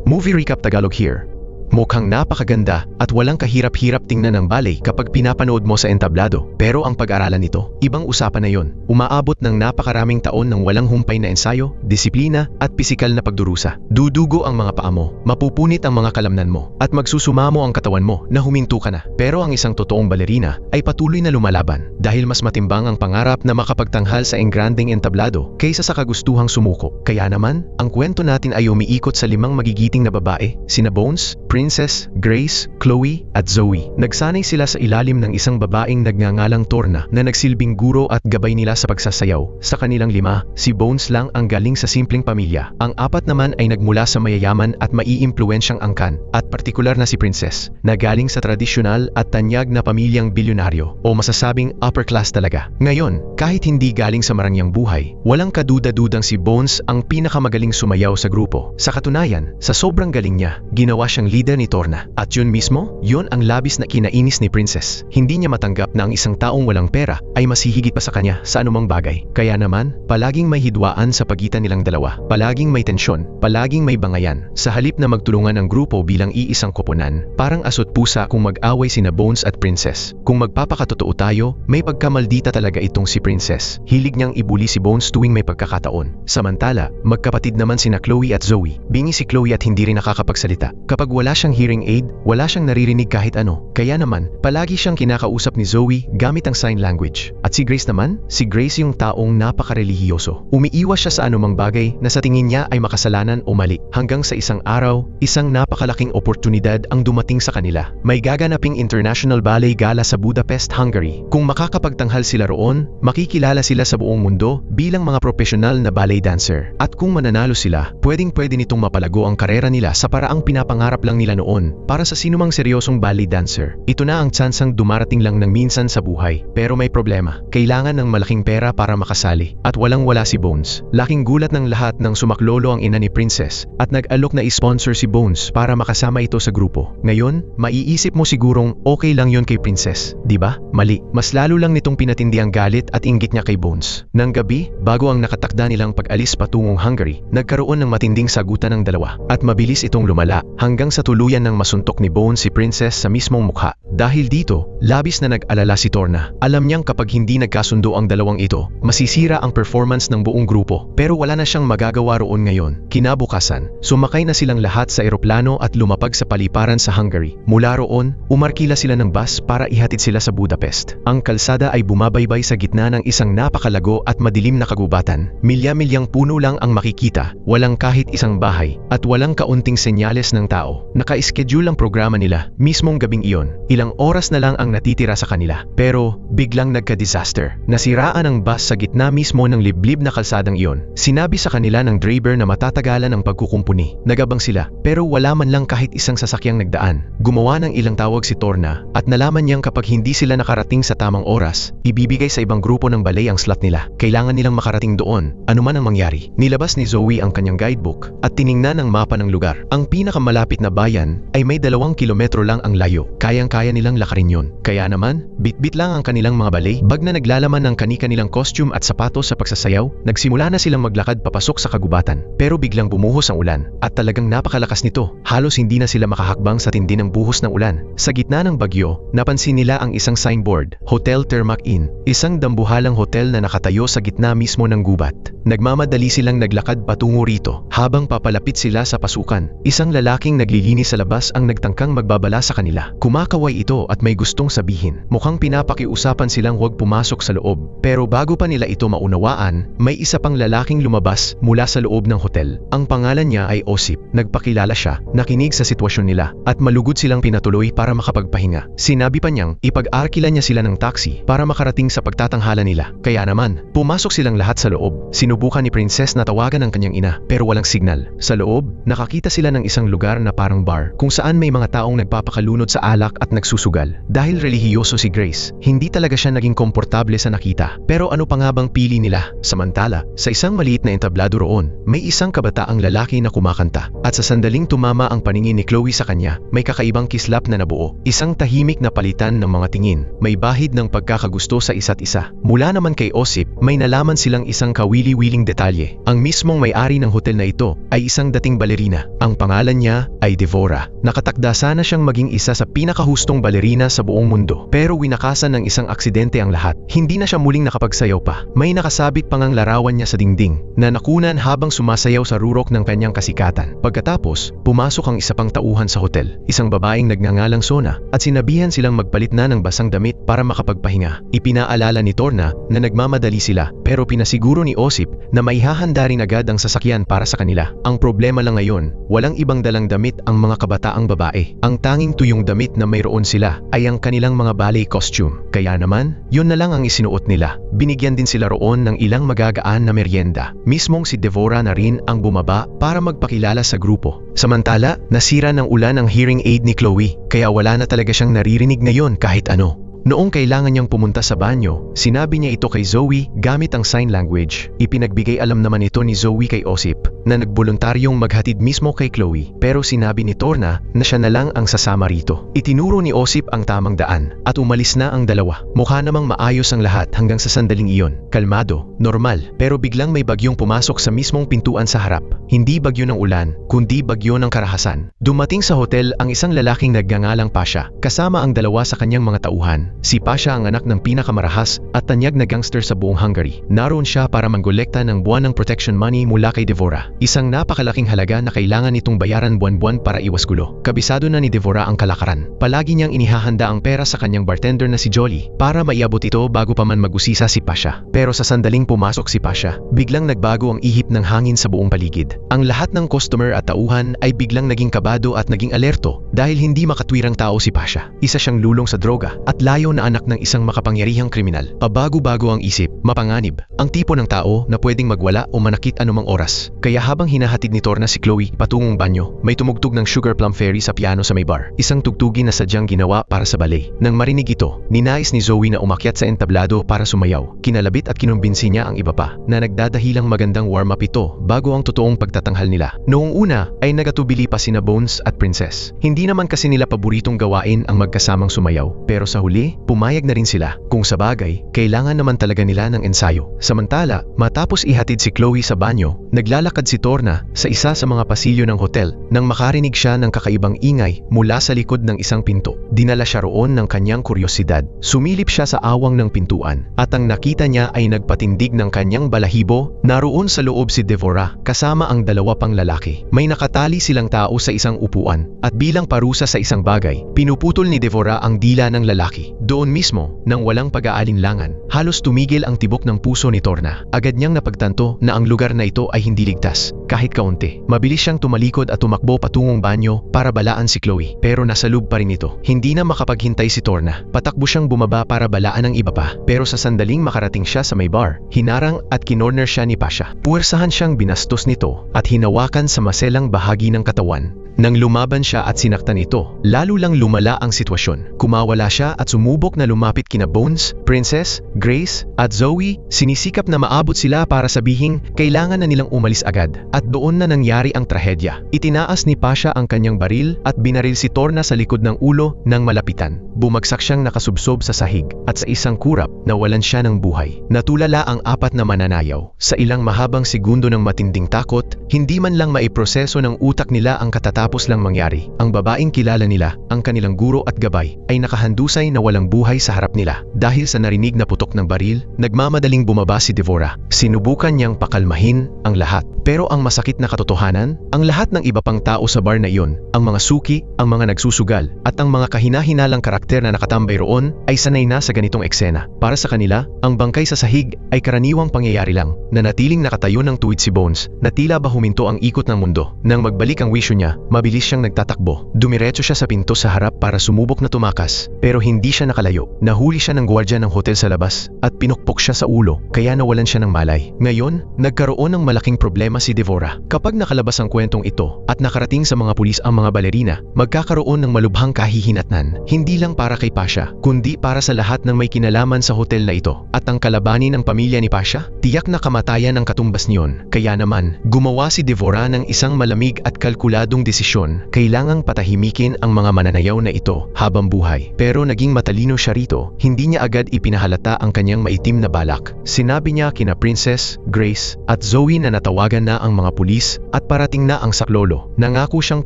Movie recap Tagalog here. Mukhang napakaganda at walang kahirap-hirap tingnan ng ballet kapag pinapanood mo sa entablado. Pero ang pag-aralan nito, ibang usapan na yon. Umaabot ng napakaraming taon ng walang humpay na ensayo, disiplina at pisikal na pagdurusa. Dudugo ang mga paa mo, mapupunit ang mga kalamnan mo, at magsusumamo ang katawan mo na huminto ka na. Pero ang isang totoong balerina ay patuloy na lumalaban dahil mas matimbang ang pangarap na makapagtanghal sa engranding entablado kaysa sa kagustuhang sumuko. Kaya naman, ang kwento natin ay umiikot sa 5 magigiting na babae, sina Bones, Princess, Grace, Chloe, at Zoe. Nagsanay sila sa ilalim ng isang babaeng nagngangalang Torna na nagsilbing guro at gabay nila sa pagsasayaw. Sa kanilang 5, si Bones lang ang galing sa simpleng pamilya. Ang 4 naman ay nagmula sa mayayaman at maiimpluwensyang angkan, at partikular na si Princess, na galing sa tradisyonal at tanyag na pamilyang bilyonaryo o masasabing upper class talaga. Ngayon, kahit hindi galing sa marangyang buhay, walang kaduda-dudang si Bones ang pinakamagaling sumayaw sa grupo. Sa katunayan, sa sobrang galing niya, ginawa siyang leader ni Torna. At yun mismo, yun ang labis na kinainis ni Princess. Hindi niya matanggap na ang isang taong walang pera ay masihigit pa sa kanya sa anumang bagay. Kaya naman, palaging may hidwaan sa pagitan nilang dalawa. Palaging may tensyon, palaging may bangayan. Sa halip na magtulungan ang grupo bilang iisang koponan, parang asot pusa kung mag-away sina Bones at Princess. Kung magpapakatotoo tayo, may pagkamaldita talaga itong si Princess. Hilig niyang ibuli si Bones tuwing may pagkakataon. Samantala, magkapatid naman sina Chloe at Zoe. Bingi si Chloe at hindi rin nakakapagsalita. Kapag wala siyang hearing aid, wala siyang naririnig kahit ano. Kaya naman, palagi siyang kinakausap ni Zoe gamit ang sign language. At si Grace naman, si Grace yung taong napakarelihiyoso. Umiiwas siya sa anumang bagay na sa tingin niya ay makasalanan o mali. Hanggang sa isang araw, isang napakalaking oportunidad ang dumating sa kanila. May gaganaping International Ballet Gala sa Budapest, Hungary. Kung makakapagtanghal sila roon, makikilala sila sa buong mundo bilang mga profesional na ballet dancer. At kung mananalo sila, pwedeng-pwede nitong mapalago ang karera nila sa paraang pinapangarap lang nila noon para sa sinumang seryosong ballet dancer. Ito na ang tsansang dumarating lang ng minsan sa buhay. Pero may problema. Kailangan ng malaking pera para makasali. At walang-wala si Bones. Laking gulat ng lahat nang sumaklolo ang ina ni Princess at nag-alok na i-sponsor si Bones para makasama ito sa grupo. Ngayon, maiisip mo sigurong okay lang yon kay Princess, di ba? Mali. Mas lalo lang nitong pinatindi ang galit at inggit niya kay Bones. Nang gabi, bago ang nakatakda nilang pag-alis patungong Hungary, nagkaroon ng matinding sagutan ng dalawa. At mabilis itong lumala hanggang sa tuluyan ng masuntok ni Bones si Princess sa mismong mukha. Dahil dito, labis na nag-alala si Torna. Alam niyang kapag hindi nagkasundo ang dalawang ito, masisira ang performance ng buong grupo. Pero wala na siyang magagawa roon ngayon. Kinabukasan, sumakay na silang lahat sa eroplano at lumapag sa paliparan sa Hungary. Mula roon, umarkila sila ng bus para ihatid sila sa Budapest. Ang kalsada ay bumabaybay sa gitna ng isang napakalago at madilim na kagubatan. Milya-milyang puno lang ang makikita, walang kahit isang bahay, at walang kaunting senyales ng tao. Naka-schedule ang programa nila, mismong gabing iyon. Ilang oras na lang ang natitira sa kanila. Pero, biglang nagka-disaster. Nasiraan ang bus sa gitna mismo ng liblib na kalsadang iyon. Sinabi sa kanila ng driver na matatagalan ang pagkukumpuni. Nagabang sila, pero wala man lang kahit isang sasakyang nagdaan. Gumawa ng ilang tawag si Torna, at nalaman niyang kapag hindi sila nakarating sa tamang oras, ibibigay sa ibang grupo ng ballet ang slot nila. Kailangan nilang makarating doon, anuman ang mangyari. Nilabas ni Zoe ang kanyang guidebook, at tiningnan ang mapa ng lugar. Ang pinakamalapit na bayan ay may 2 kilometro lang ang layo. Kayang-kaya nilang lakarin yun. Kaya naman, bit-bit lang ang kanilang mga ballet bag na naglalaman ng kani-kanilang costume at sapatos sa pagsasayaw. Nagsimula na silang maglakad papasok sa kagubatan. Pero biglang bumuhos ang ulan, at talagang napakalakas nito. Halos hindi na sila makahakbang sa tindi ng buhos ng ulan. Sa gitna ng bagyo, napansin nila ang isang signboard, Hotel Termac Inn, isang dambuhalang hotel na nakatayo sa gitna mismo ng gubat. Nagmamadali silang naglakad patungo rito. Habang papalapit sila sa pasukan, isang lalaking naglilinis sa labas ang nagtangkang magbabala sa kanila. Kumakaway ito at may gustong sabihin. Mukhang pinapakiusapan silang huwag pumasok sa loob. Pero bago pa nila ito maunawaan, may isa pang lalaking lumabas mula sa loob ng hotel. Ang pangalan niya ay Osip. Nagpakilala siya, nakinig sa sitwasyon nila, at malugod silang pinatuloy para makapagpahinga. Sinabi pa niyang ipag-arkila niya sila ng taxi para makarating sa pagtatanghala nila. Kaya naman, pumasok silang lahat sa loob. Sinubukan ni Princess na tawagan ang kanyang ina, pero walang signal. Sa loob, nakakita sila ng isang lugar na parang bar kung saan may mga taong nagpapakalunod sa alak at nagsusugal. Dahil relihiyoso si Grace, hindi talaga siya naging komportable sa nakita. Pero ano pa nga bang pili nila? Samantala, sa isang maliit na entablado roon, may isang kabataang lalaki na kumakanta. At sa sandaling tumama ang paningin ni Chloe sa kanya, may kakaibang kislap na nabuo. Isang tahimik na palitan ng mga tingin. May bahid ng pagkakagusto sa isa't isa. Mula naman kay Osip, may nalaman silang isang kawili-wiling detalye. Ang mismong may-ari ng hotel na ito ay isang dating balerina. Ang pangalan niya ay Devora. Nakatakda sana siyang maging isa sa pinakahustong balerina sa buong mundo. Pero winakasan ng isang aksidente ang lahat. Hindi na siya muling nakapagsayaw pa. May nakasabit pang ang larawan niya sa dingding na nakunan habang sumasayaw sa rurok ng kanyang kasikatan. Pagkatapos, pumasok ang isa pang tauhan sa hotel. Isang babaeng nagngangalang Sona at sinabihan silang magpalit na ng basang damit para makapagpahinga. Ipinaalala ni Torna na nagmamadali sila pero pinasiguro ni Osip na maihahanda rin agad ang sasakyan para sa kanila. Ang problema lang ngayon, walang ibang dalang damit ang mga kabataang babae. Ang tanging tuyong damit na mayroon sila ay ang kanilang mga ballet costume. Kaya naman, yun na lang ang isinuot nila. Binigyan din sila roon ng ilang magagaan na merienda. Mismong si Devora na rin ang bumaba para magpakilala sa grupo. Samantala, nasira ng ulan ang hearing aid ni Chloe, kaya wala na talaga siyang naririnig ngayon kahit ano. Noong kailangan niyang pumunta sa banyo, sinabi niya ito kay Zoe gamit ang sign language. Ipinagbigay alam naman ito ni Zoe kay Osip na nagboluntaryong maghatid mismo kay Chloe. Pero sinabi ni Torna na siya na lang ang sasama rito. Itinuro ni Osip ang tamang daan at umalis na ang dalawa. Mukha namang maayos ang lahat hanggang sa sandaling iyon. Kalmado, normal, pero biglang may bagyong pumasok sa mismong pintuan sa harap. Hindi bagyo ng ulan, kundi bagyo ng karahasan. Dumating sa hotel ang isang lalaking nagngangalang Pasha, kasama ang dalawa sa kanyang mga tauhan. Si Pasha ang anak ng pinakamarahas at tanyag na gangster sa buong Hungary. Naroon siya para manggolekta ng buwan ng protection money mula kay Devora. Isang napakalaking halaga na kailangan nitong bayaran buwan-buwan para iwas gulo. Kabisado na ni Devora ang kalakaran. Palagi niyang inihahanda ang pera sa kanyang bartender na si Jolly para maiabot ito bago pa man magusisa si Pasha. Pero sa sandaling pumasok si Pasha, biglang nagbago ang ihip ng hangin sa buong paligid. Ang lahat ng customer at tauhan ay biglang naging kabado at naging alerto dahil hindi makatwirang tao si Pasha. Isa siyang lulong sa droga at layo na anak ng isang makapangyarihang kriminal. Pabago-bago ang isip, mapanganib. Ang tipo ng tao na pwedeng magwala o manakit anumang oras. Kaya habang hinahatid ni Torna si Chloe patungong banyo, may tumugtog ng Sugar Plum Fairy sa piano sa may bar. Isang tugtugin na sadyang ginawa para sa ballet. Nang marinig ito, ninais ni Zoe na umakyat sa entablado para sumayaw. Kinalabit at kinumbinsi niya ang iba pa na nagdadahilang magandang warm-up ito bago ang totoong pagtatanghal nila. Noong una ay nagatubili pa sina Bones at Princess. Hindi naman kasi nila paboritong gawain ang magkasamang sumayaw. Pero sa huli, pumayag na rin sila. Kung sa bagay, kailangan naman talaga nila ng ensayo. Samantala, matapos ihatid si Chloe sa banyo, naglalakad si Torna sa isa sa mga pasilyo ng hotel nang makarinig siya ng kakaibang ingay mula sa likod ng isang pinto. Dinala siya roon ng kanyang kuryosidad. Sumilip siya sa awang ng pintuan at ang nakita niya ay nagpatindig ng kanyang balahibo. Naroon sa loob si Devora kasama ang dalawa pang lalaki. May nakatali silang tao sa isang upuan at bilang parusa sa isang bagay, pinuputol ni Devora ang dila ng lalaki. Doon mismo, nang walang pag-aalinlangan, halos tumigil ang tibok ng puso ni Torna. Agad niyang napagtanto na ang lugar na ito ay hindi ligtas, kahit kaunti. Mabilis siyang tumalikod at tumakbo patungong banyo para balaan si Chloe. Pero nasa loob pa rin ito. Hindi na makapaghintay si Torna. Patakbo siyang bumaba para balaan ang iba pa. Pero sa sandaling makarating siya sa may bar, hinarang at kinorner siya ni Pasha. Puwersahan siyang binastos nito at hinawakan sa maselang bahagi ng katawan. Nang lumaban siya at sinaktan ito, lalo lang lumala ang sitwasyon. Kumawala siya at sumubok na lumapit kina Bones, Princess, Grace, at Zoe. Sinisikap na maabot sila para sabihing kailangan na nilang umalis agad. At doon na nangyari ang trahedya. Itinaas ni Pasha ang kanyang baril at binaril si Torna sa likod ng ulo ng malapitan. Bumagsak siyang nakasubsob sa sahig at sa isang kurap nawalan siya ng buhay. Natulala ang apat na mananayaw. Sa ilang mahabang segundo ng matinding takot, hindi man lang maiproseso ng utak nila ang katatapos lang mangyari. Ang babaeng kilala nila, ang kanilang guro at gabay, ay nakahandusay na walang buhay sa harap nila. Dahil sa narinig na putok ng baril, nagmamadaling bumaba si Devora. Sinubukan niyang pakalmahin ang lahat. Pero ang masakit na katotohanan, ang lahat ng iba pang tao sa bar na iyon, ang mga suki, ang mga nagsusugal, at ang mga kahina-hinalang karakter na nakatambay roon ay sanay na sa ganitong eksena. Para sa kanila, ang bangkay sa sahig ay karaniwang pangyayari lang. Nanatiling nakatayo ng tuwid si Bones na tila ba huminto ang ikot ng mundo. Nang magbalik ang wisyo niya, Mabilis siyang nagtatakbo. Dumiretso siya sa pinto sa harap para sumubok na tumakas, pero hindi siya nakalayo. Nahuli siya ng gwardiya ng hotel sa labas at pinukpok siya sa ulo, kaya nawalan siya ng malay. Ngayon, nagkaroon ng malaking problema si Devora. Kapag nakalabas ang kwentong ito at nakarating sa mga pulis ang mga balerina, magkakaroon ng malubhang kahihinatnan. Hindi lang para kay Pasha, kundi para sa lahat ng may kinalaman sa hotel na ito. At ang kalabanin ng pamilya ni Pasha, tiyak na kamatayan ang katumbas niyon. Kaya naman, gumawa si Devora ng isang malamig at kalkuladong desisyon. Kailangang patahimikin ang mga mananayaw na ito habang buhay. Pero naging matalino siya rito, hindi niya agad ipinahalata ang kanyang maitim na balak. Sinabi niya kina Princess, Grace, at Zoe na natawagan na ang mga pulis at parating na ang saklolo. Nangako siyang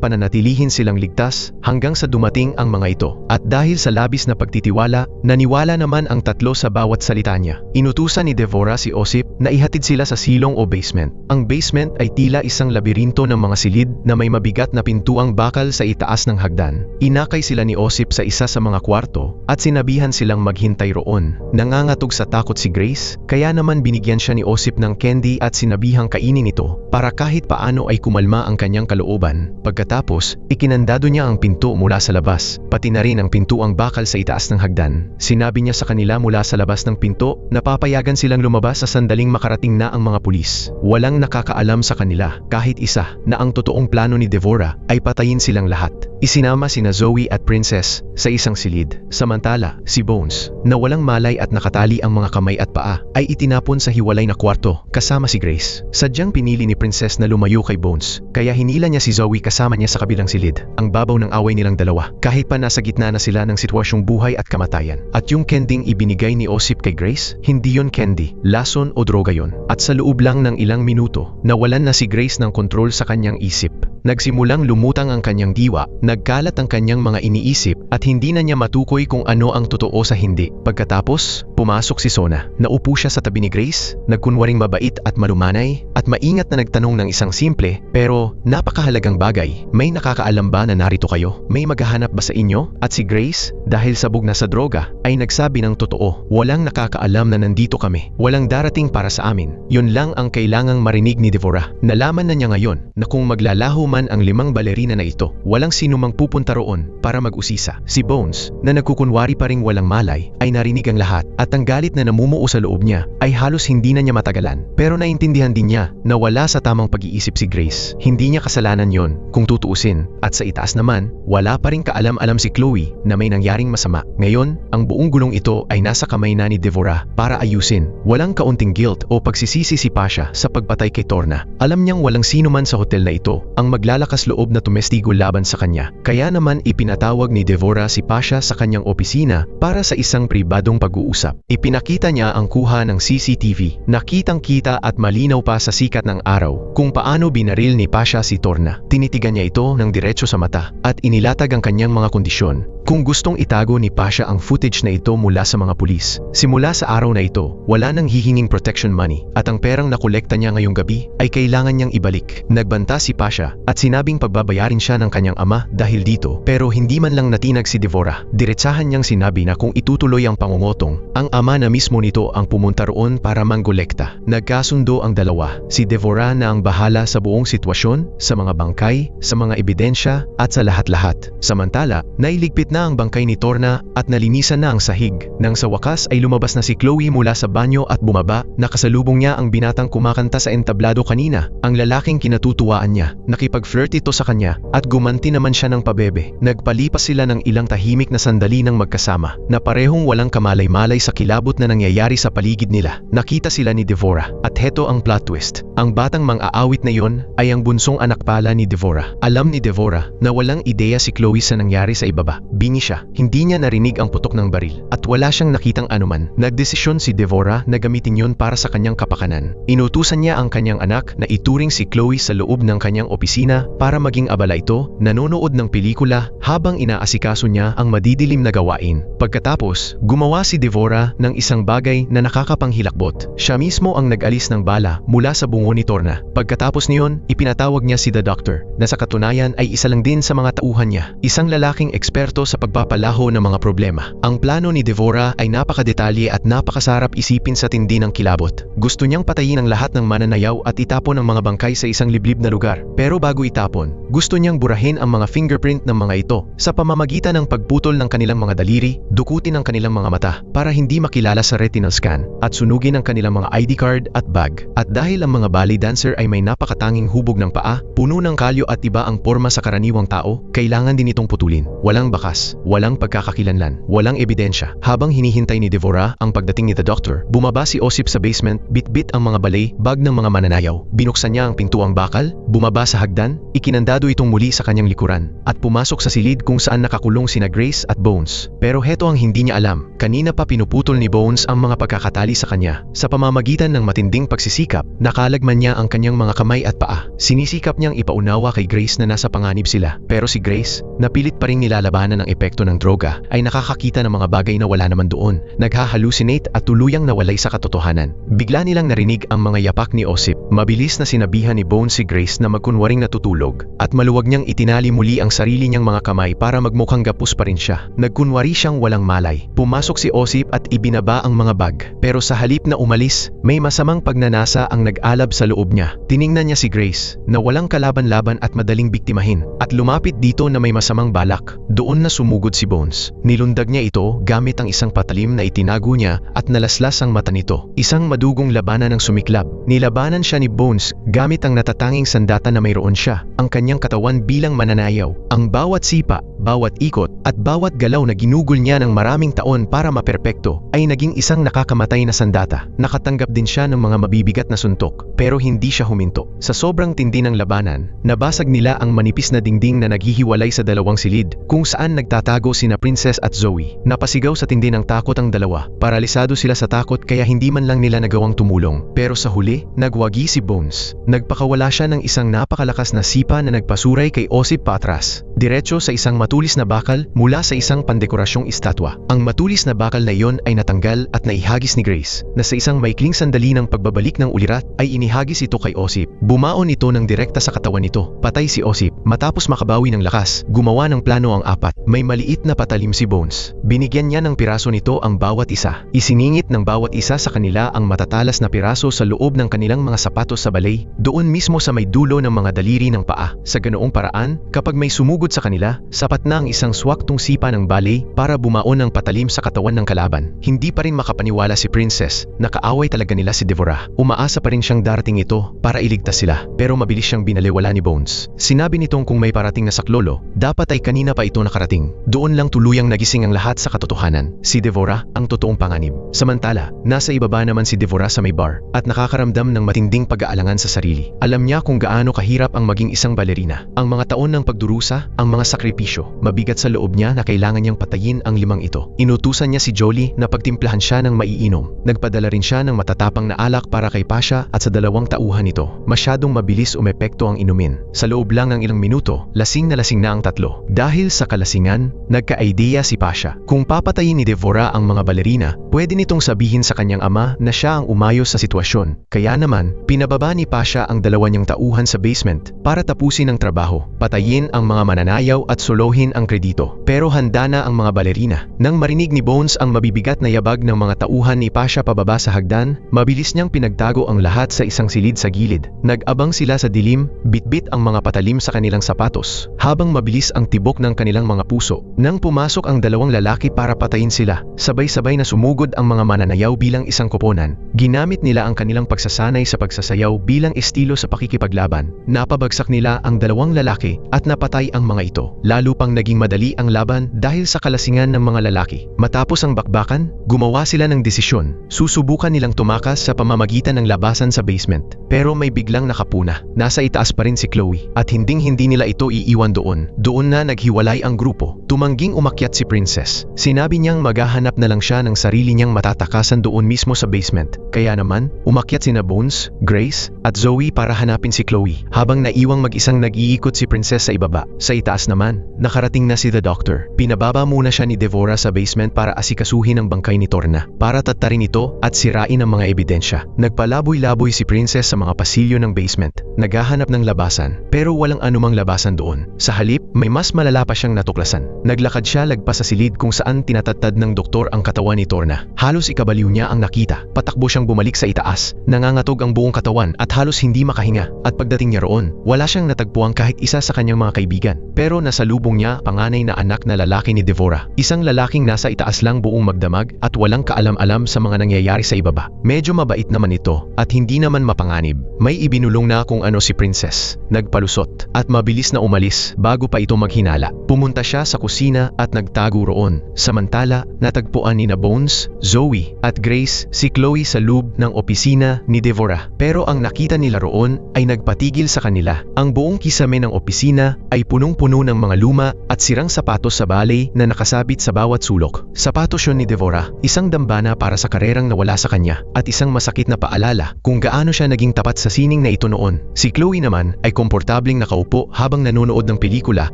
pananatilihin silang ligtas hanggang sa dumating ang mga ito. At dahil sa labis na pagtitiwala, naniwala naman ang tatlo sa bawat salita niya. Inutusan ni Devora si Osip na ihatid sila sa silong o basement. Ang basement ay tila isang labirinto ng mga silid na may mabigat na pintuang bakal sa itaas ng hagdan. Inakay sila ni Osip sa isa sa mga kwarto at sinabihan silang maghintay roon. Nangangatog sa takot si Grace, kaya naman binigyan siya ni Osip ng candy at sinabihang kainin ito para kahit paano ay kumalma ang kanyang kalooban. Pagkatapos, ikinandado niya ang pinto mula sa labas, pati na rin ang pintuang bakal sa itaas ng hagdan. Sinabi niya sa kanila mula sa labas ng pinto na papayagan silang lumabas sa sandaling makarating na ang mga pulis. Walang nakakaalam sa kanila, kahit isa, na ang totoong plano ni Devora ay patayin silang lahat. Isinama sina Zoe at Princess sa isang silid. Samantala, si Bones, na walang malay at nakatali ang mga kamay at paa, ay itinapon sa hiwalay na kwarto kasama si Grace. Sadyang pinili ni Princess na lumayo kay Bones, kaya hinila niya si Zoe kasama niya sa kabilang silid. Ang babaw ng away nilang dalawa, kahit pa nasa gitna na sila ng sitwasyong buhay at kamatayan. At yung kending ibinigay ni Osip kay Grace, hindi yon candy, lason o droga yon. At sa loob lang ng ilang minuto, nawalan na si Grace ng kontrol sa kanyang isip. Nagsimulang lumutang ang kanyang diwa, nagkalat ang kanyang mga iniisip at hindi na niya matukoy kung ano ang totoo sa hindi. Pagkatapos, pumasok si Sona. Naupo siya sa tabi ni Grace, nagkunwaring mabait at malumanay, at maingat na nagtanong ng isang simple pero napakahalagang bagay. May nakakaalam ba na narito kayo? May maghahanap ba sa inyo? At si Grace, dahil sabog na sa droga, ay nagsabi ng totoo. Walang nakakaalam na nandito kami. Walang darating para sa amin. Yun lang ang kailangang marinig ni Devora. Nalaman na niya ngayon na kung maglalaho man ang 5 balerina na ito, walang sino mang pupunta roon para mag-usisa. Si Bones, na nagkukunwari pa ring walang malay, ay narinig ang lahat at ang galit na namumuo sa loob niya ay halos hindi na niya matagalan. Pero naintindihan din niya na wala sa tamang pag-iisip si Grace. Hindi niya kasalanan yon kung tutuusin, at sa itaas naman, wala pa ring kaalam-alam si Chloe na may nangyaring masama. Ngayon, ang buong gulong ito ay nasa kamay na ni Devora para ayusin. Walang kaunting guilt o pagsisisi si Pasha sa pagpatay kay Torna. Alam niyang walang sino man sa hotel na ito ang maglalakas loob na tumestigo laban sa kanya. Kaya naman ipinatawag ni Devora si Pasha sa kanyang opisina para sa isang pribadong pag-uusap. Ipinakita niya ang kuha ng CCTV. Nakitang-kita at malinaw pa sa sikat ng araw kung paano binaril ni Pasha si Torna. Tinitigan niya ito ng diretso sa mata at inilatag ang kanyang mga kondisyon. Kung gustong itago ni Pasha ang footage na ito mula sa mga pulis, simula sa araw na ito, wala nang hihinging protection money at ang perang nakolekta niya ngayong gabi ay kailangan niyang ibalik. Nagbanta si Pasha at sinabing pagbabayarin siya ng kanyang ama dahil dito, pero hindi man lang natinag si Devora. Diretsahan niyang sinabi na kung itutuloy ang pangungutong, ang ama na mismo nito ang pumunta roon para manggolekta. Nagkasundo ang dalawa. Si Devora na ang bahala sa buong sitwasyon, sa mga bangkay, sa mga ebidensya at sa lahat-lahat. Samantala, nailigpit na ang bangkay ni Torna at nalinisan na ang sahig. Nang sa wakas ay lumabas na si Chloe mula sa banyo at bumaba, nakasalubong niya ang binatang kumakanta sa entablado kanina. Ang lalaking kinatutuwaan niya, nakipag-flirt ito sa kanya at gumanti naman siya ng pabebe. Nagpalipas sila ng ilang tahimik na sandali ng magkasama na parehong walang kamalay-malay sa kilabot na nangyayari sa paligid nila. Nakita sila ni Devora at heto ang plot twist. Ang batang mang-aawit na yon ay ang bunsong anak pala ni Devora. Alam ni Devora na walang ideya si Chloe sa nangyari sa ibaba. Bingi siya, hindi niya narinig ang putok ng baril at wala siyang nakitang anuman. Nagdesisyon si Devora na gamitin yon para sa kanyang kapakanan. Inutusan niya ang kanyang anak na ituring si Chloe sa loob ng kanyang opisina para maging abala ito, nanonood ng pelikula habang inaasikaso niya ang madidilim na gawain. Pagkatapos, gumawa si Devora ng isang bagay na nakakapanghilakbot. Siya mismo ang nag-alis ng bala mula sa bungo ni Torna. Pagkatapos niyon, ipinatawag niya si The Doctor na sa katunayan ay isa lang din sa mga tauhan niya. Isang lalaking eksperto sa sa pagpapalaho ng mga problema. Ang plano ni Devora ay napakadetalye at napakasarap isipin sa tindi ng kilabot. Gusto niyang patayin ang lahat ng mananayaw at itapon ang mga bangkay sa isang liblib na lugar. Pero bago itapon, gusto niyang burahin ang mga fingerprint ng mga ito sa pamamagitan ng pagputol ng kanilang mga daliri, dukutin ang kanilang mga mata para hindi makilala sa retinal scan, at sunugin ang kanilang mga ID card at bag. At dahil ang mga ballet dancer ay may napakatanging hubog ng paa, puno ng kalyo at iba ang porma sa karaniwang tao, kailangan din itong putulin. Walang bakas, walang pagkakakilanlan, walang ebidensya. Habang hinihintay ni Devora ang pagdating ni The Doctor, bumaba si Osip sa basement, bitbit ang mga balay, bag ng mga mananayaw. Binuksan niya ang pintuang bakal, bumaba sa hagdan, ikinandado itong muli sa kanyang likuran, at pumasok sa silid kung saan nakakulong sina Grace at Bones. Pero heto ang hindi niya alam, kanina pa pinuputol ni Bones ang mga pagkakatali sa kanya. Sa pamamagitan ng matinding pagsisikap, nakalagman niya ang kanyang mga kamay at paa. Sinisikap niyang ipaunawa kay Grace na nasa panganib sila. Pero si Grace, na pilit pa rin nilalabanan ng epekto ng droga, ay nakakakita ng mga bagay na wala naman doon, naghahalucinate at tuluyang nawalay sa katotohanan. Bigla nilang narinig ang mga yapak ni Osip. Mabilis na sinabihan ni Bones si Grace na magkunwaring natutulog, at maluwag niyang itinali muli ang sarili niyang mga kamay para magmukhang gapos pa rin siya. Nagkunwari siyang walang malay. Pumasok si Osip at ibinaba ang mga bag. Pero sa halip na umalis, may masamang pagnanasa ang nag-alab sa loob niya. Tiningnan niya si Grace, na walang kalaban-laban at madaling biktimahin, at lumapit dito na may masamang balak. Doon na sumugod si Bones. Nilundag niya ito gamit ang isang patalim na itinago niya at nalaslas ang mata nito. Isang madugong labanan ang sumiklab. Nilabanan siya ni Bones gamit ang natatanging sandata na mayroon siya, ang kanyang katawan bilang mananayaw. Ang bawat sipa, bawat ikot, at bawat galaw na ginugol niya ng maraming taon para maperpekto ay naging isang nakakamatay na sandata. Nakatanggap din siya ng mga mabibigat na suntok, pero hindi siya huminto. Sa sobrang tindi ng labanan, nabasag nila ang manipis na dingding na naghihiwalay sa dalawang silid, kung saan nagtatago sina Princess at Zoe. Napasigaw sa tindi ng takot ang dalawa. Paralisado sila sa takot kaya hindi man lang nila nagawang tumulong. Pero sa huli, nagwagi si Bones. Nagpakawala siya ng isang napakalakas na sipa na nagpasuray kay Osip patras, diretso sa isang matulis na bakal mula sa isang pandekorasyong estatwa. Ang matulis na bakal na iyon ay natanggal at naihagis ni Grace, na sa isang maikling sandali ng pagbabalik ng ulirat ay inihagis ito kay Osip. Bumaon ito ng direkta sa katawan nito. Patay si Osip. Matapos makabawi ng lakas, gumawa ng plano ang apat. May maliit na patalim si Bones. Binigyan niya ng piraso nito ang bawat isa. Isiningit ng bawat isa sa kanila ang matatalas na piraso sa loob ng kanilang mga sapatos sa balay, doon mismo sa may dulo ng mga daliri ng paa. Sa ganoong paraan, kapag may sumugod sa kanila, sapat na ang isang swaktong sipa ng balay para bumaon ng patalim sa katawan ng kalaban. Hindi pa rin makapaniwala si Princess, nakaaway talaga nila si Devora. Umaasa pa rin siyang darating ito para iligtas sila, pero mabilis siyang binaliwala ni Bones. Sinabi nitong kung may parating na saklolo, dapat ay kanina pa ito nakarating. Doon lang tuluyang nagising ang lahat sa katotohanan. Si Devora ang totoong panganib. Samantala, nasa ibaba naman si Devora sa may bar at nakakaramdam ng matinding pag-aalangan sa sarili. Alam niya kung gaano kahirap ang maging isang balerina. Ang mga taon ng pagdurusa, ang mga sakripisyo, mabigat sa loob niya na kailangan niyang patayin ang limang ito. Inutusan niya si Jolie na pagtimplahan siya ng maiinom. Nagpadala rin siya ng matatapang na alak para kay Pasha at sa dalawang tauhan nito. Masyadong mabilis umepekto ang inumin. Sa loob lang ng ilang minuto, lasing na ang tatlo. Dahil sa kalasingan, nagka-idea si Pasha. Kung papatayin ni Devora ang mga balerina, pwede nitong sabihin sa kanyang ama na siya ang umayos sa sitwasyon. Kaya naman, pinababa ni Pasha ang dalawa niyang tauhan sa basement para tapusin ang trabaho, patayin ang mga mananayaw at solohin ang kredito. Pero handa na ang mga balerina. Nang marinig ni Bones ang mabibigat na yabag ng mga tauhan ni Pasha pababa sa hagdan, mabilis niyang pinagtago ang lahat sa isang silid sa gilid. Nag-abang sila sa dilim, bitbit ang mga patalim sa kanilang sapatos, habang mabilis ang tibok ng kanilang mga puso. Nang pumasok ang dalawang lalaki para patayin sila, sabay-sabay na sumugod ang mga mananayaw bilang isang koponan. Ginamit nila ang kanilang pagsasanay sa pagsasayaw bilang estilo sa pakikipaglaban. Napabagsak nila ang dalawang lalaki at napatay ang mga ito. Lalo pang naging madali ang laban dahil sa kalasingan ng mga lalaki. Matapos ang bakbakan, gumawa sila ng desisyon. Susubukan nilang tumakas sa pamamagitan ng labasan sa basement. Pero may biglang nakapuna. Nasa itaas pa rin si Chloe at hinding-hindi nila ito iiwan doon. Doon na naghiwalay ang grupo. Tumangging umakyat si Princess. Sinabi niyang maghahanap na lang siya ng sarili niyang matatakasan doon mismo sa basement. Kaya naman, umakyat sina Bones, Grace, at Zoe para hanapin si Chloe. Habang naiwang mag-isang nag-iikot si Princess sa ibaba. Sa itaas naman, nakarating na si The Doctor. Pinababa muna siya ni Devora sa basement para asikasuhin ang bangkay ni Torna, para tatarin ito at sirain ang mga ebidensya. Nagpalaboy-laboy si Princess sa mga pasilyo ng basement, naghahanap ng labasan, pero walang anumang labasan doon. Sa halip, may mas malala pa siyang natuklasan. Naglakad siya lagpas sa silid kung saan tinatattad ng doktor ang katawan ni Torna. Halos ikabaliw niya ang nakita. Patakbo siyang bumalik sa itaas. Nangangatog ang buong katawan at halos hindi makahinga. At pagdating niya roon, wala siyang natagpuan kahit isa sa kanyang mga kaibigan. Pero nasalubong niya panganay na anak na lalaki ni Devora. Isang lalaking nasa itaas lang buong magdamag at walang kaalam-alam sa mga nangyayari sa ibaba. Medyo mabait naman ito at hindi naman mapanganib. May ibinulong na kung ano si Princess. Nagpalusot at mabilis na umalis bago pa ito maghinala. Pumunta siya sa kusina at nagtago roon. Samantala, natagpuan ni Bones, Zoe at Grace si Chloe sa loob ng opisina ni Devora. Pero ang nakita nila roon ay nagpatigil sa kanila. Ang buong kisame ng opisina ay punong-puno ng mga luma at sirang sapatos sa balay na nakasabit sa bawat sulok. Sapatos yun ni Devora, isang dambana para sa karerang nawala sa kanya at isang masakit na paalala kung gaano siya naging tapat sa sining na ito noon. Si Chloe naman ay komportabling nakaupo habang nanonood ng pelikula,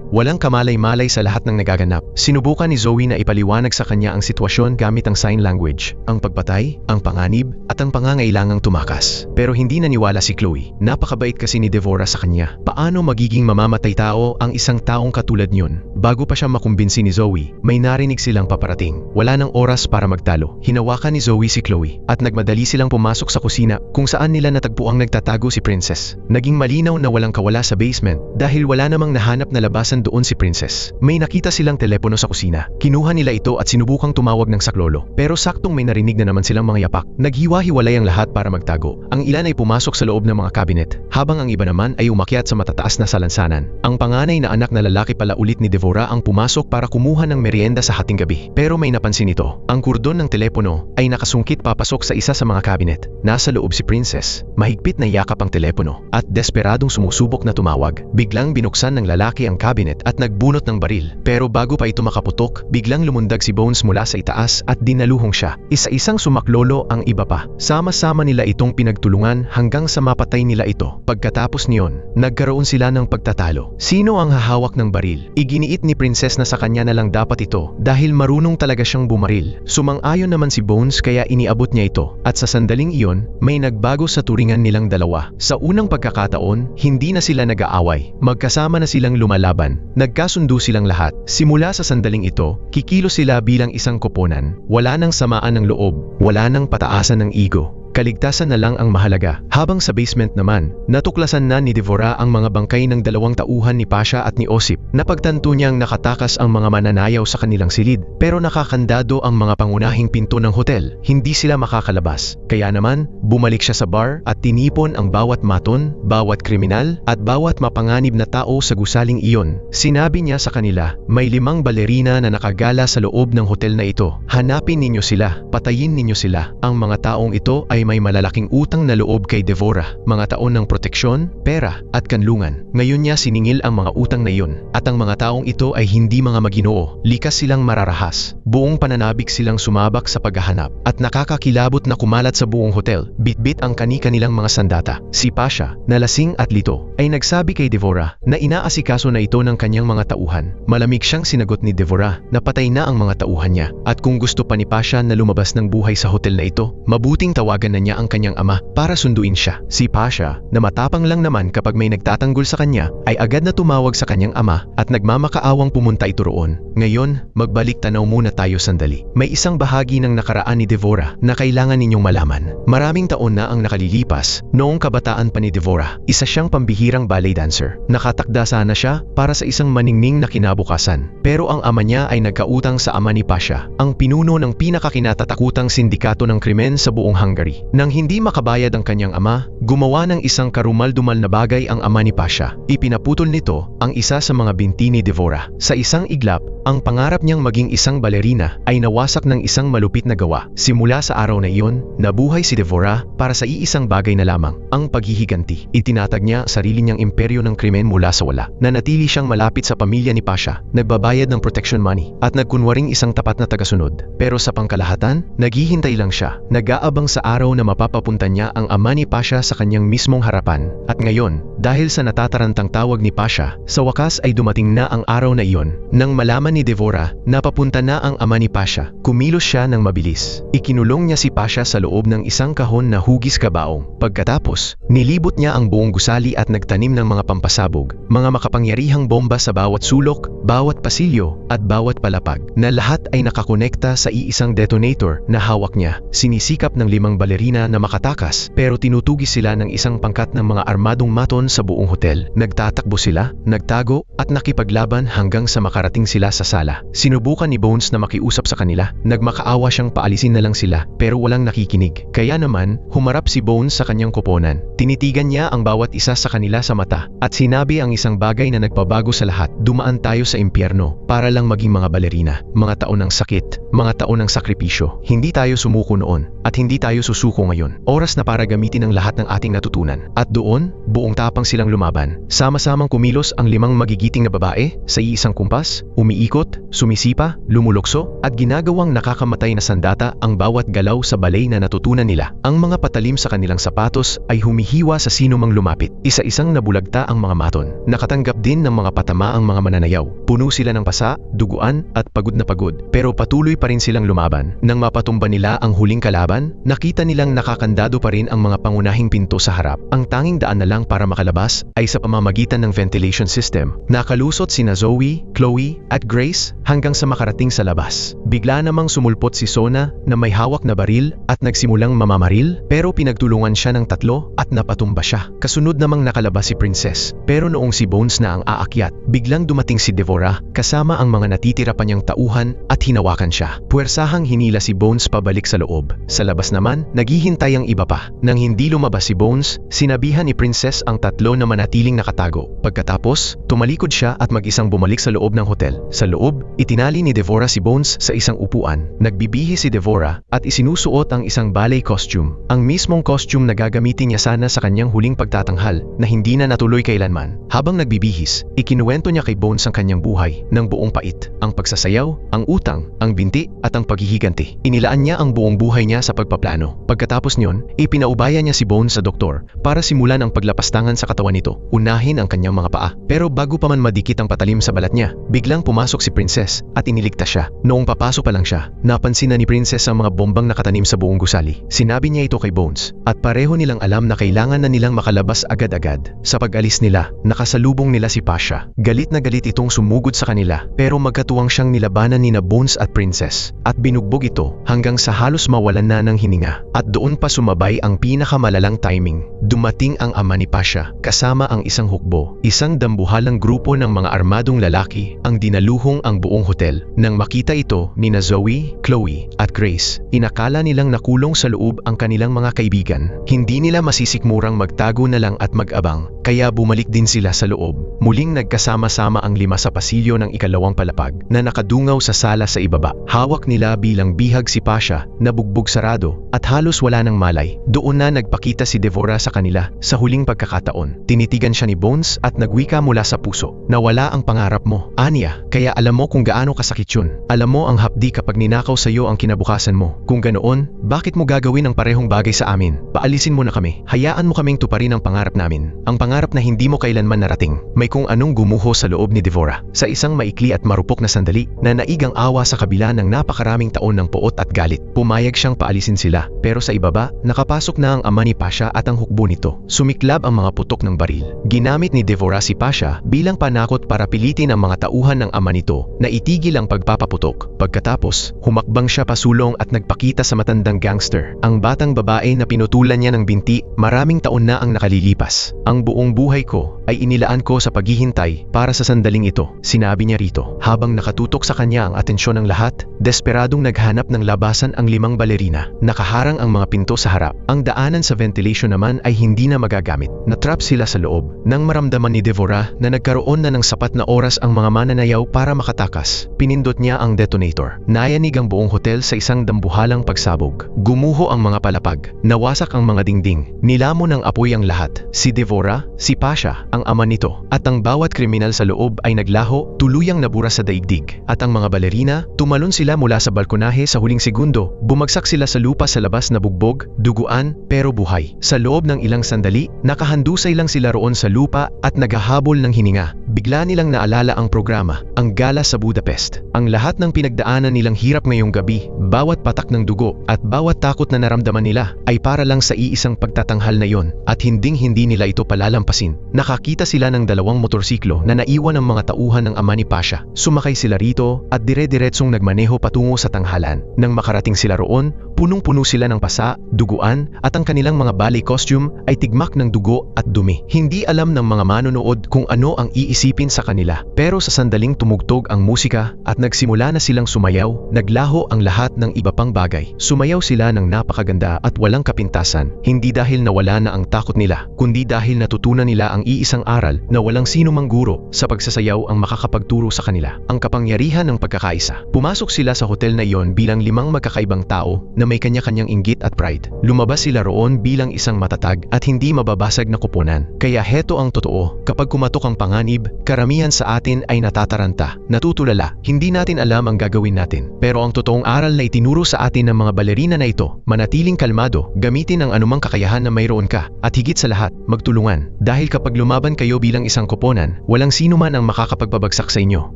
walang kamalay-malay sa lahat ng nagaganap. Sinubukan ni Zoe na ipaliwanag sa kanya ang sitwasyon gamit ang sign language, ang pagpatay, ang panganib, at ang pangangailangang tumakas. Pero hindi naniwala si Chloe. Napakabait kasi ni Devora sa kanya. Paano magiging mamamatay tao ang isang taong katulad niyon? Bago pa siya makumbinsi ni Zoe, may narinig silang paparating. Wala nang oras para magtalo. Hinawakan ni Zoe si Chloe at nagmadali silang pumasok sa kusina kung saan nila natagpuang nagtatago si Princess. Naging malinaw na walang kawala sa basement dahil wala namang nahanap na labasan doon si Princess. May nakita silang telepono sa kusina. Kinuha nila ito at sinubukang tumawag ng saklolo. Pero saktong may narinig na naman silang mga yapak. Naghiwa-hiwalay ang lahat para magtago. Ang ilan ay pumasok sa loob ng mga cabinet, habang ang iba naman ay umakyat sa matataas na salansanan. Ang panganay na anak na lalaki pala ulit ni Devora ang pumasok para kumuha ng merienda sa hating gabi. Pero may napansin ito. Ang kordon ng telepono ay nakasungkit papasok sa isa sa mga cabinet. Nasa loob si Princess. Mahigpit na yakap ang telepono at desperadong sumusubok na tumawag. Biglang binuksan ng lalaki ang cabinet at nagbunot ng baril. Pero bago pa ito makaputok, biglang lumundag si Bones mula sa itaas at dinaluhong siya. Isa-isang sumaklolo ang iba pa. Sama-sama nila itong pinagtulungan hanggang sa mapatay nila ito. Pagkatapos niyon, nagkaroon sila ng pagtatalo. Sino ang hahawak ng baril? Iginiit ni Princess na sa kanya na lang dapat ito dahil marunong talaga siyang bumaril. Sumang-ayon naman si Bones kaya iniabot niya ito. At sa sandaling iyon, may nagbago sa turingan nilang dalawa. Sa unang pagkakataon, hindi na sila nag-aaway. Magkasama na silang lumalaban. Nagkasundo silang lahat. Simula sa sandaling ito, kikilos sila bilang isang koponan. Wala nang samaan ng loob. Wala nang pataasan ng ego. Kaligtasan na lang ang mahalaga. Habang sa basement naman, natuklasan na ni Devora ang mga bangkay ng dalawang tauhan ni Pasha at ni Osip. Napagtanto niyang nakatakas ang mga mananayaw sa kanilang silid, pero nakakandado ang mga pangunahing pinto ng hotel. Hindi sila makakalabas. Kaya naman, bumalik siya sa bar at tinipon ang bawat maton, bawat kriminal, at bawat mapanganib na tao sa gusaling iyon. Sinabi niya sa kanila, may 5 balerina na nakagala sa loob ng hotel na ito. Hanapin ninyo sila, patayin ninyo sila. Ang mga taong ito ay may malalaking utang na loob kay Devora, mga taon ng proteksyon, pera, at kanlungan. Ngayon niya siningil ang mga utang na iyon. At ang mga taong ito ay hindi mga maginoo, likas silang mararahas. Buong pananabik silang sumabak sa paghahanap. At nakakakilabot na kumalat sa buong hotel, bitbit ang kani-kanilang mga sandata. Si Pasha, na lasing at lito, ay nagsabi kay Devora na inaasikaso na ito ng kanyang mga tauhan. Malamig siyang sinagot ni Devora na patay na ang mga tauhan niya. At kung gusto pa ni Pasha na lumabas ng buhay sa hotel na ito, mabuting tawagan na niya ang kanyang ama para sunduin siya. Si Pasha, na matapang lang naman kapag may nagtatanggol sa kanya, ay agad na tumawag sa kanyang ama at nagmamakaawang pumunta ito roon. Ngayon, magbalik tanaw muna tayo sandali. May isang bahagi ng nakaraan ni Devora na kailangan ninyong malaman. Maraming taon na ang nakalilipas, noong kabataan pa ni Devora. Isa siyang pambihirang ballet dancer. Nakatakda sana siya para sa isang maningning na kinabukasan. Pero ang ama niya ay nagkautang sa ama ni Pasha, ang pinuno ng pinakakinatatakutang sindikato ng krimen sa buong Hungary. Nang hindi makabayad ang kanyang ama, gumawa ng isang karumal-dumal na bagay ang ama ni Pasha. Ipinaputol nito ang isa sa mga binti ni Devora. Sa isang iglap, ang pangarap niyang maging isang balerina ay nawasak ng isang malupit na gawa. Simula sa araw na iyon, nabuhay si Devora para sa iisang bagay na lamang, ang paghihiganti. Itinatag niya sarili niyang imperyo ng krimen mula sa wala. Nanatili siyang malapit sa pamilya ni Pasha, nagbabayad ng protection money, at nagkunwaring isang tapat na tagasunod. Pero sa pangkalahatan, naghihintay lang siya, nag-aabang sa araw araw na mapapapunta niya ang ama ni Pasha sa kanyang mismong harapan. At ngayon, dahil sa natatarantang tawag ni Pasha, sa wakas ay dumating na ang araw na iyon. Nang malaman ni Devora na papunta na ang ama ni Pasha, kumilos siya ng mabilis. Ikinulong niya si Pasha sa loob ng isang kahon na hugis kabaong. Pagkatapos, nilibot niya ang buong gusali at nagtanim ng mga pampasabog, mga makapangyarihang bomba sa bawat sulok, bawat pasilyo, at bawat palapag, na lahat ay nakakonekta sa iisang detonator na hawak niya. Sinisikap ng 5 balerina na makatakas, pero tinutugis sila ng isang pangkat ng mga armadong maton sa buong hotel. Nagtatakbo sila, nagtago, at nakipaglaban hanggang sa makarating sila sa sala. Sinubukan ni Bones na makiusap sa kanila, nagmakaawa siyang paalisin na lang sila, pero walang nakikinig. Kaya naman, humarap si Bones sa kanyang koponan. Tinitigan niya ang bawat isa sa kanila sa mata, at sinabi ang isang bagay na nagpabago sa lahat: dumaan tayo sa impyerno para lang maging mga balerina. Mga taon ng sakit, mga taon ng sakripisyo. Hindi tayo sumuko noon, at hindi tayo susuko ngayon. Oras na para gamitin ang lahat ng ating natutunan. At doon, buong tapang silang lumaban. Sama-samang kumilos ang 5 magigiting na babae sa iisang kumpas, umiikot, sumisipa, lumulokso, at ginagawang nakakamatay na sandata ang bawat galaw sa balay na natutunan nila. Ang mga patalim sa kanilang sapatos ay humihiwa sa sino mang lumapit. Isa-isang nabulagta ang mga maton. Nakatanggap din ng mga patama ang mga mananayaw. Puno sila ng pasa, duguan, at pagod na pagod. Pero patuloy pa rin silang lumaban. Nang mapatumba nila ang huling kalaban, nakita nilang nakakandado pa rin ang mga pangunahing pinto sa harap. Ang tanging daan na lang para makalabas ay sa pamamagitan ng ventilation system. Nakalusot sina Zoe, Chloe, at Grace hanggang sa makarating sa labas. Bigla namang sumulpot si Sona na may hawak na baril at nagsimulang mamamaril, pero pinagtulungan siya ng 3 at napatumba siya. Kasunod namang nakalabas si Princess, pero noong si Bones na ang aakyat, biglang dumating si Devora kasama ang mga natitira pa niyang tauhan at hinawakan siya. Puwersahang hinila si Bones pabalik sa loob. Sa labas naman, naghihintay ang iba pa. Nang hindi lumabas si Bones, sinabihan ni Princess ang 3 na manatiling nakatago. Pagkatapos, tumalikod siya at mag-isang bumalik sa loob ng hotel. Sa loob, itinali ni Devora si Bones sa isang upuan. Nagbibihi si Devora at isinusuot ang isang ballet costume. Ang mismong costume na gagamitin niya sana sa kanyang huling pagtatanghal na hindi na natuloy kailanman. Habang nagbibihis, ikinuwento niya kay Bones ang kanyang buhay ng buong pait, ang pagsasayaw, ang utang, ang binti, at ang paghihiganti. Inilaan niya ang buong buhay niya sa pagpaplano. Pagkatapos niyon, ipinaubaya niya si Bones sa doktor para simulan ang paglapastangan sa katawan nito. Unahin ang kanyang mga paa. Pero bago pa man madikit ang patalim sa balat niya, biglang pumasok si Princess at iniligtas siya. Noong papasok pa lang siya, napansin na ni Princess ang mga bombang nakatanim sa buong gusali. Sinabi niya ito kay Bones, at pareho nilang alam na kailangan na nilang makalabas agad-agad. Sa pag-alis nila, nakasalubong nila si Pasha. Galit na galit itong sumugod sa kanila, pero magkatuwang siyang nilabanan ni na Bones at Princess, at binugbog ito hanggang sa halos mawalan na ng hininga. At doon pa sumabay ang pinakamalalang timing. Dumating ang ama ni Pasha, kasama ang isang hukbo, isang dambuhalang grupo ng mga armadong lalaki, ang dinaluhong ang buong hotel. Nang makita ito ni na Zoe, Chloe, at Grace, inakala nilang nakulong sa loob ang kanilang mga kaibigan. Hindi nila masisikmurang magtago na lang at mag-abang, kaya bumalik din sila sa loob. Muling nagkasama-sama ang 5 sa pasilyo ng ikalawang palapag na nakadungaw sa sala sa ibaba. Hawak nila bilang bihag si Pasha na bugbog sarado at halos wala ng malay. Doon na nagpakita si Devora sa kanila sa huling pagkakataon. Tinitigan siya ni Bones at nagwika mula sa puso. Nawala ang pangarap mo, Anya, kaya alam mo kung gaano kasakit yun. Alam mo ang hapdi kapag ninakaw sa iyo ang kinabukasan mo. Kung ganoon, bakit mo gagawin ang parehong bagay sa amin? Paalisin mo na kami. Hayaan mo kaming tuparin ang pangarap namin. Ang pangarap na hindi mo kailanman narating. May kung anong gumuho sa loob ni Devora. Sa isang maikli at marupok na sandali, na naigang awa sa kabila ng napakaraming taon ng poot at galit. Pumayag siyang paalisin sila, pero sa ibaba, nakapasok na ang ama ni Pasha at ang hukbo nito. Sumiklab ang mga putok ng baril. Ginamit ni Devora si Pasha bilang panakot para pilitin ang mga tauhan ng ama nito na itigil ang pagpapaputok. Pagkatapos, humakbang siya pasulong at nagpakita sa matandang gangster, ang batang babae na pinutulan niya ng binti. Maraming taon na ang nakalilipas. Ang buong buhay ko ay inilaan ko sa paghihintay para sa sandaling ito, sinabi niya rito. Habang nakatutok sa kanya ang atensyon ng lahat, desperadong naghanap ng labasan ang 5 balerina. Nakaharang ang mga pinto sa harap. Ang daanan sa ventilation naman ay hindi na magagamit. Natrap sila sa loob. Nang maramdaman ni Devora na nagkaroon na ng sapat na oras ang mga mananayaw para makatakas, pinindot niya ang detonator. Nayanig ang buong hotel sa isang dambuhalang pagsabog. Gumuho ang mga palapag. Nawasak ang mga dingding. Nilamon ng apoy ang lahat. Si Devora, si Pasha, ang ang ama nito at ang bawat kriminal sa loob ay naglaho, tuluyang nabura sa daigdig. At ang mga balerina, tumalon sila mula sa balkonahe sa huling segundo, bumagsak sila sa lupa sa labas na bugbog, duguan, pero buhay. Sa loob ng ilang sandali, nakahandusay lang sila roon sa lupa at naghahabol ng hininga. Bigla nilang naalala ang programa, ang gala sa Budapest. Ang lahat ng pinagdaanan nilang hirap ngayong gabi, bawat patak ng dugo at bawat takot na naramdaman nila ay para lang sa iisang pagtatanghal na yon at hinding-hindi nila ito palalampasin. Nakakita sila ng dalawang motorsiklo na naiwan ng mga tauhan ng ama ni Pasha. Sumakay sila rito at dire-diretsong nagmaneho patungo sa tanghalan. Nang makarating sila roon, punong-puno sila ng pasa, duguan at ang kanilang mga ballet costume ay tigmak ng dugo at dumi. Hindi alam ng mga manonood kung ano ang iisipin sa kanila. Pero sa sandaling tumugtog ang musika at nagsimula na silang sumayaw, naglaho ang lahat ng iba pang bagay. Sumayaw sila ng napakaganda at walang kapintasan. Hindi dahil nawala na ang takot nila, kundi dahil natutunan nila ang iisang aral na walang sino mang guro sa pagsasayaw ang makakapagturo sa kanila. Ang kapangyarihan ng pagkakaisa. Pumasok sila sa hotel na iyon bilang 5 magkakaibang tao na may kanya-kanyang inggit at pride. Lumabas sila roon bilang isang matatag at hindi mababasag na koponan. Kaya heto ang totoo, kapag kumatok ang panganib, karamihan sa atin ay natataranta, natutulala, hindi natin alam ang gagawin natin. Pero ang totoong aral na itinuro sa atin ng mga balerina na ito, manatiling kalmado, gamitin ang anumang kakayahan na mayroon ka, at higit sa lahat, magtulungan. Dahil kapag lumaban kayo bilang isang koponan, walang sino man ang makakapagpabagsak sa inyo.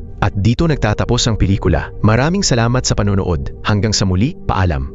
At dito nagtatapos ang pelikula. Maraming salamat sa panonood. Hanggang sa muli, paalam.